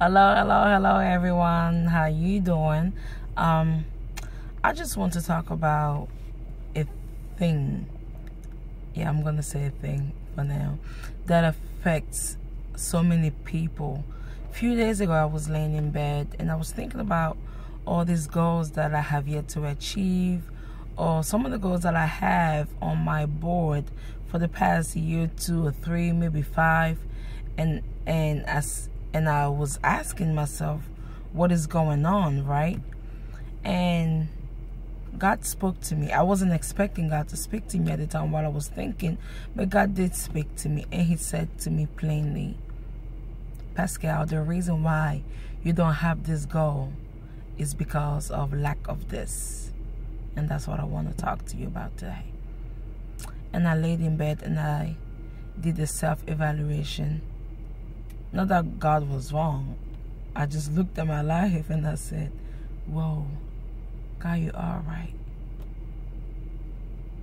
Hello everyone. How you doing? I just want to talk about a thing. Yeah, I'm gonna say a thing for now that affects so many people. A few days ago, I was laying in bed and I was thinking about all these goals that I have yet to achieve, or some of the goals that I have on my board for the past year, 2 or 3, maybe 5, and I was asking myself, what is going on, right? And God spoke to me. I wasn't expecting God to speak to me at the time while I was thinking, but God did speak to me, and He said to me plainly, Pascal, the reason why you don't have this goal is because of lack of this. And that's what I want to talk to you about today. And I laid in bed and I did a self-evaluation. Not that God was wrong. I just looked at my life and I said, whoa, God, you are right.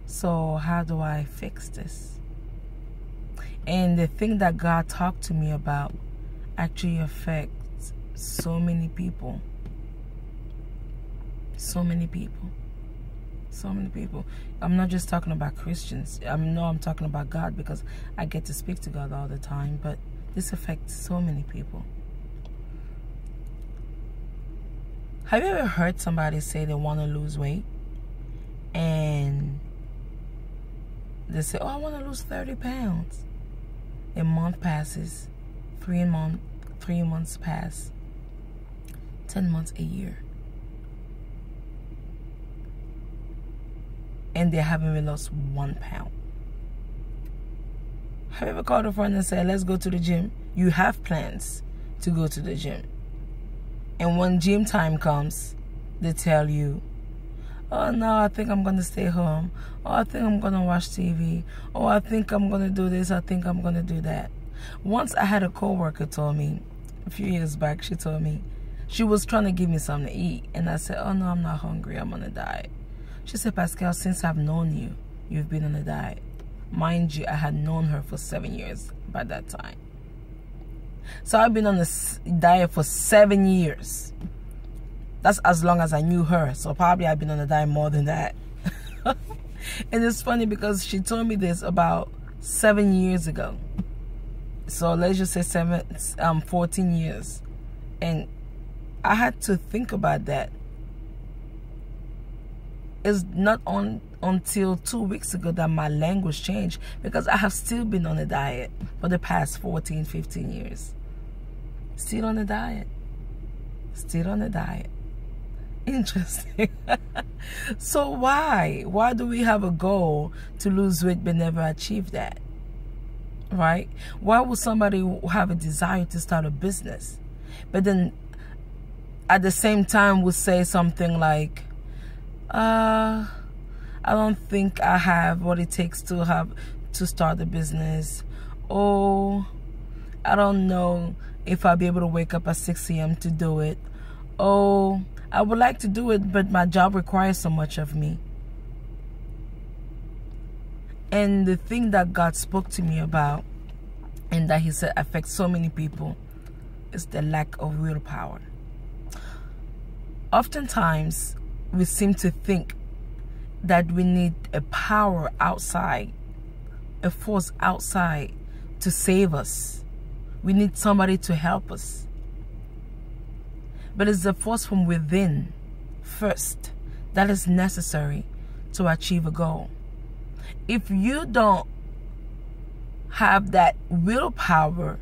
So how do I fix this? And the thing that God talked to me about actually affects so many people. So many people. So many people. I'm not just talking about Christians. I'm talking about God, because I get to speak to God all the time, but this affects so many people. Have you ever heard somebody say they want to lose weight and they say, oh, I want to lose 30 pounds. A month passes, 3 months pass, 10 months, a year, and they haven't even lost 1 pound. Have you ever called a friend and said, let's go to the gym? You have plans to go to the gym. And when gym time comes, they tell you, oh no, I think I'm going to stay home. Oh, I think I'm going to watch TV. Oh, I think I'm going to do this. I think I'm going to do that. Once I had a coworker told me, a few years back, she told me, she was trying to give me something to eat. And I said, oh no, I'm not hungry. I'm on a diet. She said, Pascal, since I've known you, you've been on a diet. Mind you, I had known her for 7 years by that time. So I've been on a diet for 7 years. That's as long as I knew her. So probably I've been on a diet more than that. And it's funny because she told me this about 7 years ago. So let's just say 14 years. And I had to think about that. It's not until 2 weeks ago that my language changed, because I have still been on a diet for the past 14, 15 years. Still on a diet. Still on a diet. Interesting. So why? Why do we have a goal to lose weight but never achieve that? Right? Why would somebody have a desire to start a business, but then at the same time would say something like, I don't think I have what it takes to start a business. Oh, I don't know if I'll be able to wake up at 6 a.m. to do it. Oh, I would like to do it, but my job requires so much of me. And the thing that God spoke to me about, and that He said affects so many people, is the lack of willpower. Oftentimes, we seem to think that we need a power outside, a force outside to save us. We need somebody to help us. But it's the force from within first that is necessary to achieve a goal. If you don't have that willpower,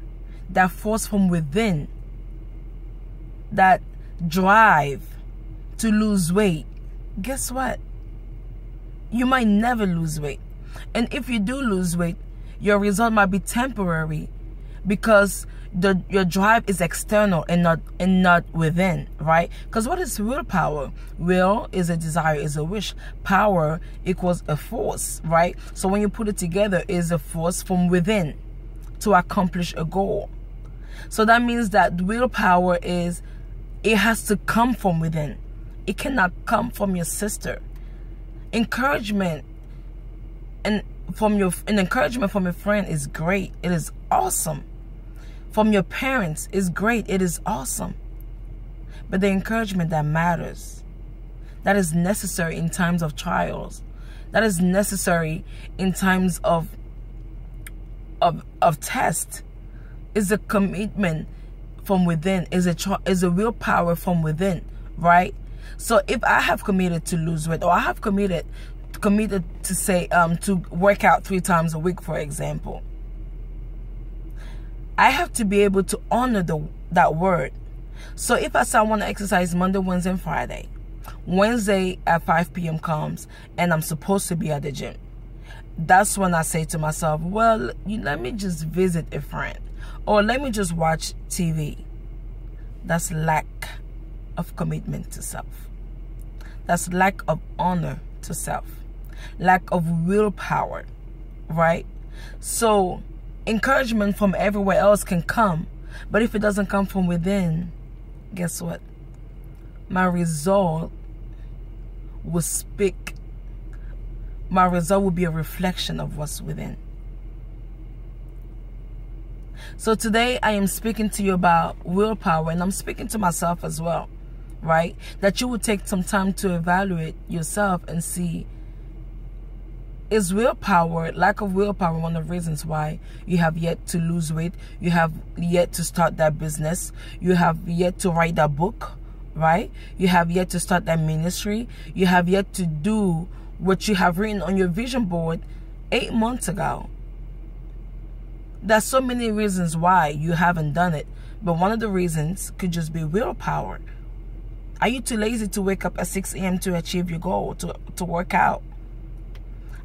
that force from within, that drive to lose weight, guess what? You might never lose weight. And if you do lose weight, your result might be temporary, because your drive is external and not within, right? Because what is willpower? Will is a desire, is a wish. Power equals a force, right? So when you put it together, is a force from within to accomplish a goal. So that means that willpower it has to come from within. It cannot come from your sister. Encouragement and encouragement from a friend is great. It is awesome. from your parents is great. It is awesome. But the encouragement that matters, that is necessary in times of trials, that is necessary in times of test, is a commitment from within, is a willpower from within, right? So if I have committed to lose weight, or I have committed to say to work out 3 times a week, for example, I have to be able to honor that word. So if I say I want to exercise Monday, Wednesday, and Friday, Wednesday at 5 p.m. comes and I'm supposed to be at the gym, that's when I say to myself, well, let me just visit a friend, or let me just watch TV. That's lack of commitment to self. That's lack of honor to self. Lack of willpower, right? So encouragement from everywhere else can come, but if it doesn't come from within, guess what? My result will speak. My result will be a reflection of what's within. So today I am speaking to you about willpower, and I'm speaking to myself as well, right? That you would take some time to evaluate yourself and see, is willpower, lack of willpower, one of the reasons why you have yet to lose weight, you have yet to start that business, you have yet to write that book, right? You have yet to start that ministry, you have yet to do what you have written on your vision board 8 months ago. There's so many reasons why you haven't done it, but one of the reasons could just be willpower. Are you too lazy to wake up at 6 a.m. to achieve your goal, to work out?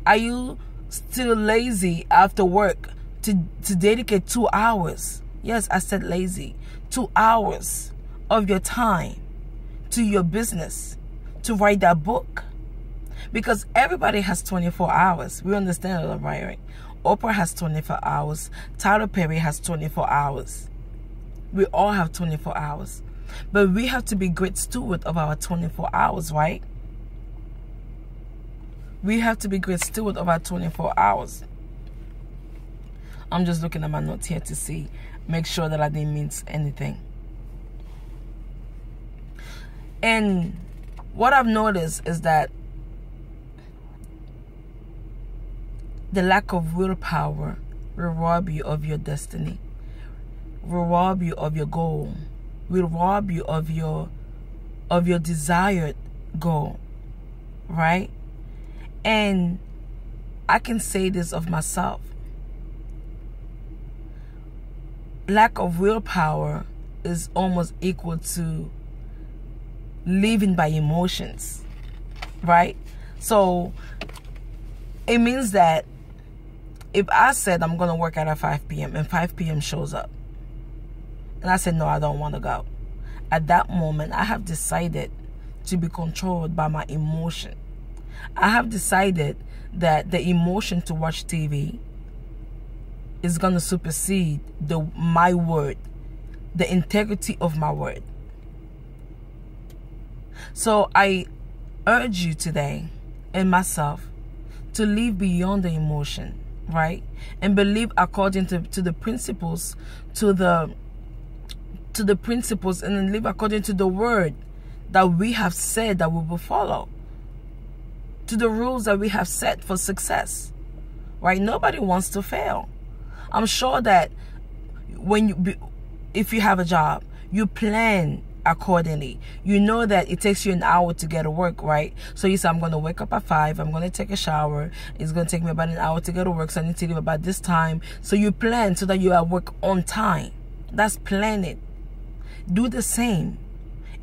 Are you still lazy after work to dedicate 2 hours? Yes, I said lazy. 2 hours of your time to your business, to write that book. Because everybody has 24 hours. We understand that, right? Oprah has 24 hours. Tyler Perry has 24 hours. We all have 24 hours. But we have to be great stewards of our 24 hours, right? We have to be great stewards of our 24 hours. I'm just looking at my notes here to see, make sure that I didn't miss anything. And what I've noticed is that the lack of willpower will rob you of your destiny, will rob you of your goal, will rob you of your desired goal, right? And I can say this of myself. Lack of willpower is almost equal to living by emotions, right? So it means that if I said I'm going to work out at 5 p.m. and 5 p.m. shows up, and I said, no, I don't want to go. At that moment, I have decided to be controlled by my emotion. I have decided that the emotion to watch TV is going to supersede my word, the integrity of my word. So I urge you today and myself to live beyond the emotion, right? And believe according to the principles, to the principles, and then live according to the word that we have said that we will follow, to the rules that we have set for success, right? Nobody wants to fail. I'm sure that if you have a job, you plan accordingly. You know that it takes you an hour to get to work, right? So you say, I'm going to wake up at 5, I'm going to take a shower, it's going to take me about an hour to get to work, so I need to leave about this time. So you plan so that you are at work on time. That's planning. Do the same.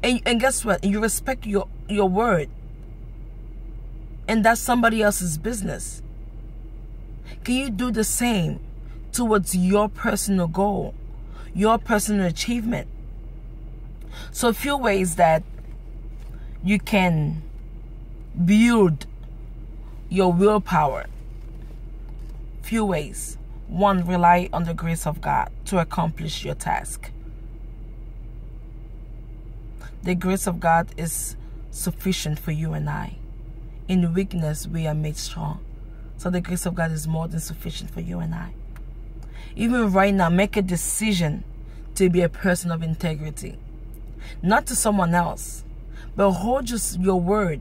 And guess what? You respect your word. And that's somebody else's business. Can you do the same towards your personal goal, your personal achievement? So a few ways that you can build your willpower. Few ways. 1, rely on the grace of God to accomplish your task. The grace of God is sufficient for you and I. In weakness, we are made strong. So the grace of God is more than sufficient for you and I. Even right now, make a decision to be a person of integrity. Not to someone else, but hold just your word.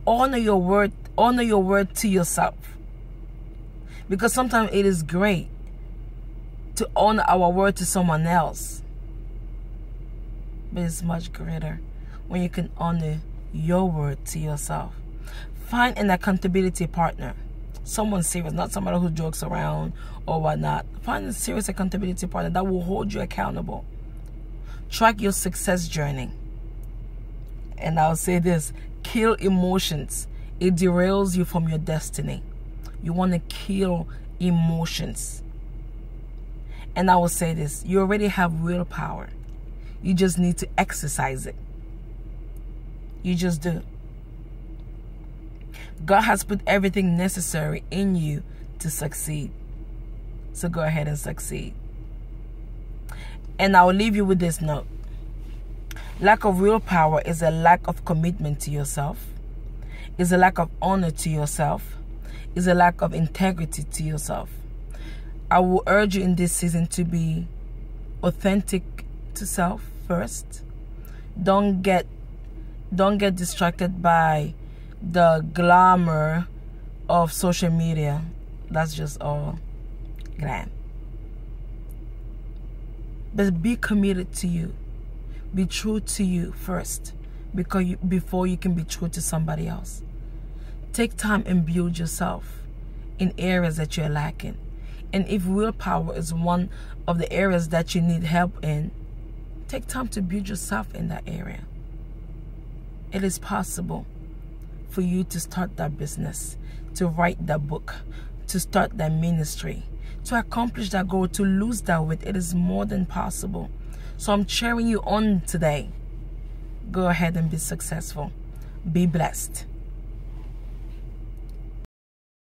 Honor your word to yourself. Because sometimes it is great to honor our word to someone else, but it's much greater when you can honor your word to yourself. Find an accountability partner. Someone serious, not somebody who jokes around or whatnot. Find a serious accountability partner that will hold you accountable. Track your success journey. And I'll say this, kill emotions. It derails you from your destiny. You want to kill emotions. And I will say this, you already have willpower. You just need to exercise it. You just do. God has put everything necessary in you to succeed. So go ahead and succeed. And I will leave you with this note. Lack of willpower is a lack of commitment to yourself. Is a lack of honor to yourself. Is a lack of integrity to yourself. I will urge you in this season to be authentic to self first. Don't get distracted by the glamour of social media. That's just all glam. But be committed to you. Be true to you first, before you can be true to somebody else. Take time and build yourself in areas that you're lacking. And if willpower is one of the areas that you need help in, take time to build yourself in that area. It is possible for you to start that business, to write that book, to start that ministry, to accomplish that goal, to lose that weight. It is more than possible. So I'm cheering you on today. Go ahead and be successful. Be blessed.